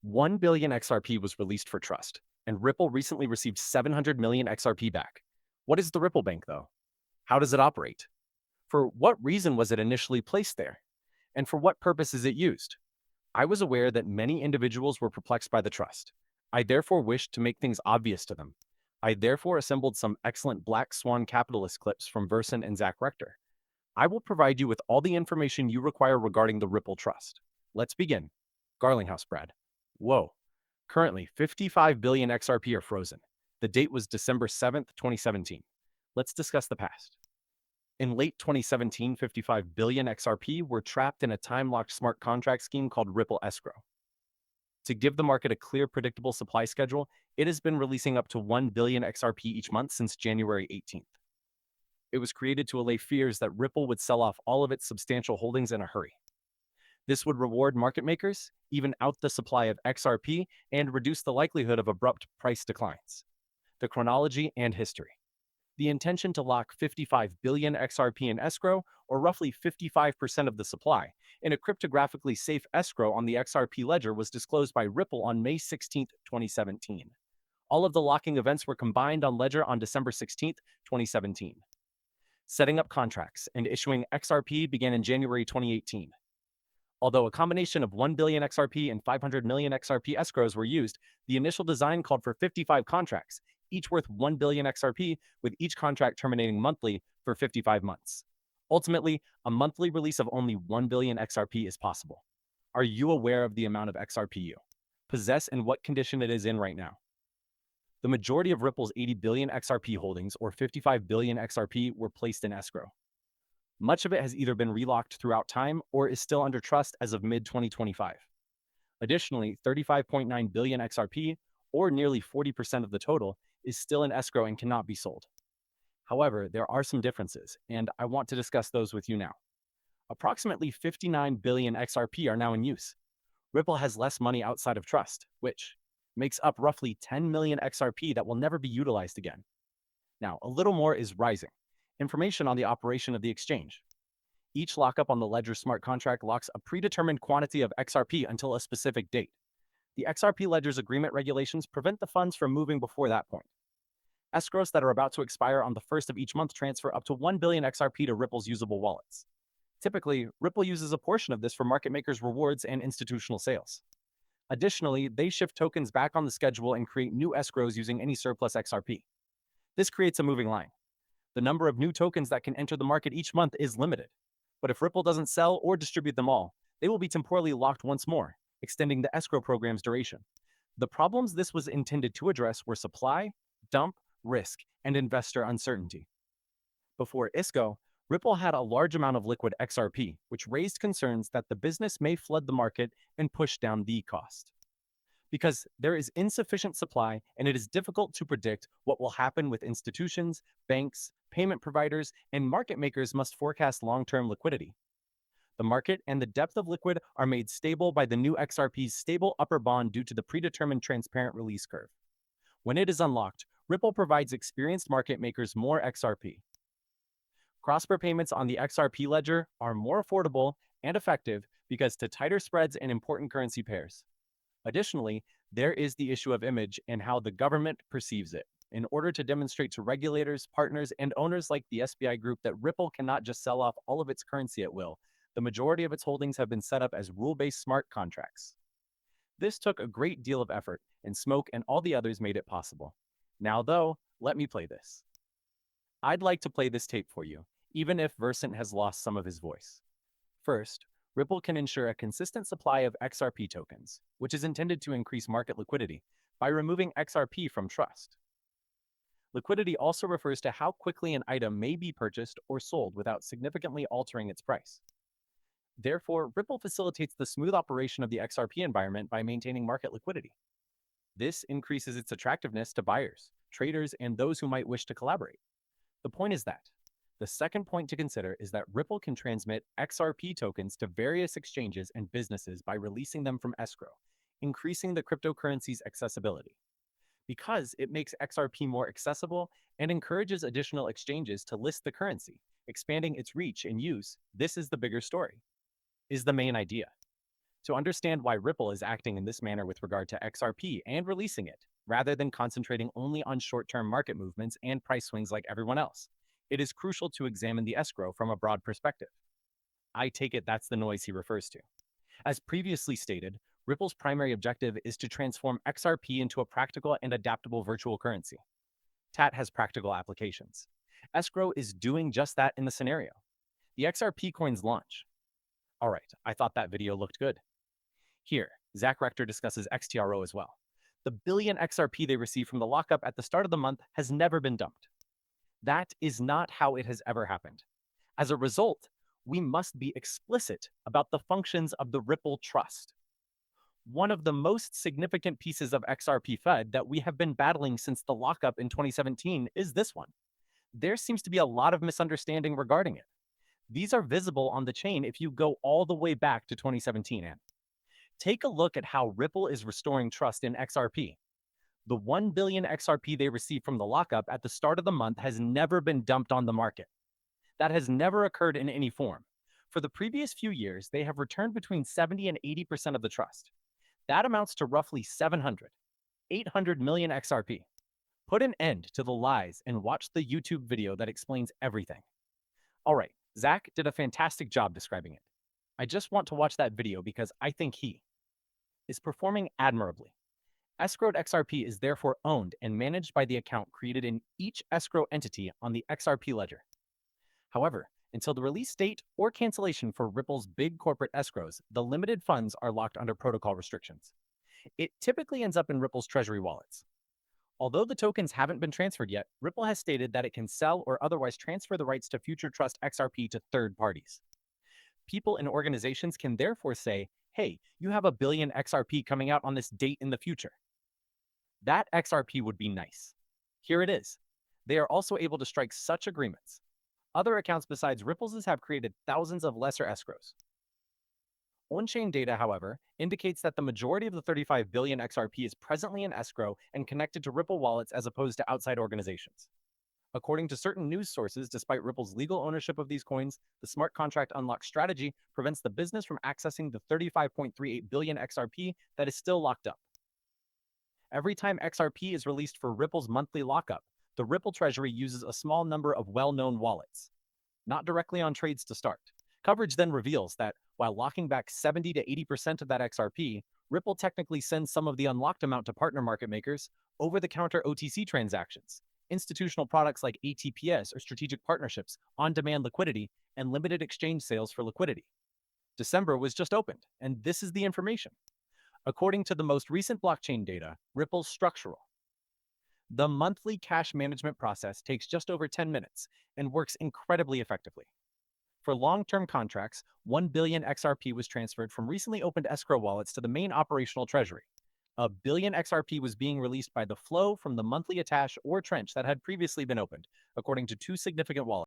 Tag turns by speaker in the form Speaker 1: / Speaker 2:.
Speaker 1: 1 billion XRP was released for trust, and Ripple recently received 700 million XRP back. What is the Ripple Bank, though? How does it operate? For what reason was it initially placed there? And for what purpose is it used? I was aware that many individuals were perplexed by the trust. I therefore wished to make things obvious to them. I therefore assembled some excellent Black Swan capitalist clips from Verson and Zach Rector. I will provide you with all the information you require regarding the Ripple Trust. Let's begin. Garlinghouse Brad. Whoa. Currently, 55 billion XRP are frozen. The date was December 7th, 2017. Let's discuss the past. In late 2017, 55 billion XRP were trapped in a time-locked smart contract scheme called Ripple Escrow. To give the market a clear, predictable supply schedule, it has been releasing up to 1 billion XRP each month since January 18th. It was created to allay fears that Ripple would sell off all of its substantial holdings in a hurry. This would reward market makers, even out the supply of XRP, and reduce the likelihood of abrupt price declines. The chronology and history. The intention to lock 55 billion XRP in escrow, or roughly 55% of the supply, in a cryptographically safe escrow on the XRP ledger was disclosed by Ripple on May 16, 2017. All of the locking events were combined on Ledger on December 16, 2017. Setting up contracts and issuing XRP began in January 2018. Although a combination of 1 billion XRP and 500 million XRP escrows were used, the initial design called for 55 contracts, each worth 1 billion XRP, with each contract terminating monthly for 55 months. Ultimately, a monthly release of only 1 billion XRP is possible. Are you aware of the amount of XRP you possess and what condition it is in right now? The majority of Ripple's 80 billion XRP holdings, or 55 billion XRP, were placed in escrow. Much of it has either been relocked throughout time or is still under trust as of mid-2025. Additionally, 35.9 billion XRP, or nearly 40% of the total, is still in escrow and cannot be sold. However, there are some differences, and I want to discuss those with you now. Approximately 59 billion XRP are now in use. Ripple has less money outside of trust, which makes up roughly 10 million XRP that will never be utilized again. Now, a little more is rising. Information on the operation of the exchange. Each lockup on the Ledger smart contract locks a predetermined quantity of XRP until a specific date. The XRP Ledger's agreement regulations prevent the funds from moving before that point. Escrows that are about to expire on the first of each month transfer up to 1 billion XRP to Ripple's usable wallets. Typically, Ripple uses a portion of this for market makers' rewards and institutional sales. Additionally, they shift tokens back on the schedule and create new escrows using any surplus XRP. This creates a moving line. The number of new tokens that can enter the market each month is limited. But if Ripple doesn't sell or distribute them all, they will be temporarily locked once more, extending the escrow program's duration. The problems this was intended to address were supply, dump, risk, and investor uncertainty. Before ISCO, Ripple had a large amount of liquid XRP, which raised concerns that the business may flood the market and push down the cost. Because there is insufficient supply and it is difficult to predict what will happen with institutions, banks, payment providers, and market makers must forecast long-term liquidity. The market and the depth of liquid are made stable by the new XRP's stable upper bond due to the predetermined transparent release curve. When it is unlocked, Ripple provides experienced market makers more XRP. Cross-pair payments on the XRP ledger are more affordable and effective because to tighter spreads and important currency pairs. Additionally, there is the issue of image and how the government perceives it. In order to demonstrate to regulators, partners, and owners like the SBI Group that Ripple cannot just sell off all of its currency at will, the majority of its holdings have been set up as rule-based smart contracts. This took a great deal of effort, and Smoke and all the others made it possible. Now though, let me play this. I'd like to play this tape for you, even if Versant has lost some of his voice. First, Ripple can ensure a consistent supply of XRP tokens, which is intended to increase market liquidity, by removing XRP from trust. Liquidity also refers to how quickly an item may be purchased or sold without significantly altering its price. Therefore, Ripple facilitates the smooth operation of the XRP environment by maintaining market liquidity. This increases its attractiveness to buyers, traders, and those who might wish to collaborate. The point is that the second point to consider is that Ripple can transmit XRP tokens to various exchanges and businesses by releasing them from escrow, increasing the cryptocurrency's accessibility. Because it makes XRP more accessible and encourages additional exchanges to list the currency, expanding its reach and use, this is the bigger story. Is the main idea. To understand why Ripple is acting in this manner with regard to XRP and releasing it, rather than concentrating only on short-term market movements and price swings like everyone else, it is crucial to examine the escrow from a broad perspective. I take it that's the noise he refers to. As previously stated, Ripple's primary objective is to transform XRP into a practical and adaptable virtual currency. TAT has practical applications. Escrow is doing just that in the scenario. The XRP coins launch. All right, I thought that video looked good. Here, Zach Rector discusses XTRO as well. The billion XRP they received from the lockup at the start of the month has never been dumped. That is not how it has ever happened. As a result, we must be explicit about the functions of the Ripple Trust. One of the most significant pieces of XRP Fed that we have been battling since the lockup in 2017 is this one. There seems to be a lot of misunderstanding regarding it. These are visible on the chain if you go all the way back to 2017. And take a look at how Ripple is restoring trust in XRP. The 1 billion XRP they received from the lockup at the start of the month has never been dumped on the market. That has never occurred in any form. For the previous few years, they have returned between 70 and 80% of the trust. That amounts to roughly 800 million XRP. Put an end to the lies and watch the YouTube video that explains everything. All right, Zach did a fantastic job describing it. I just want to watch that video because I think he is performing admirably. Escrowed XRP is therefore owned and managed by the account created in each escrow entity on the XRP ledger. However, until the release date or cancellation for Ripple's big corporate escrows, the limited funds are locked under protocol restrictions. It typically ends up in Ripple's treasury wallets. Although the tokens haven't been transferred yet, Ripple has stated that it can sell or otherwise transfer the rights to future trust XRP to third parties. People and organizations can therefore say, hey, you have a billion XRP coming out on this date in the future. That XRP would be nice. Here it is. They are also able to strike such agreements. Other accounts besides Ripple's have created thousands of lesser escrows. On-chain data, however, indicates that the majority of the 35 billion XRP is presently in escrow and connected to Ripple wallets as opposed to outside organizations. According to certain news sources, despite Ripple's legal ownership of these coins, the smart contract unlock strategy prevents the business from accessing the 35.38 billion XRP that is still locked up. Every time XRP is released for Ripple's monthly lockup, the Ripple treasury uses a small number of well-known wallets, not directly on trades to start. Coverage then reveals that, while locking back 70 to 80% of that XRP, Ripple technically sends some of the unlocked amount to partner market makers, over-the-counter OTC transactions, institutional products like ATPs or strategic partnerships, on-demand liquidity, and limited exchange sales for liquidity. December was just opened, and this is the information. According to the most recent blockchain data, Ripple's structural. The monthly cash management process takes just over 10 minutes and works incredibly effectively. For long-term contracts, 1 billion XRP was transferred from recently opened escrow wallets to the main operational treasury. A billion XRP was being released by the flow from the monthly attach or trench that had previously been opened, according to two significant wallets.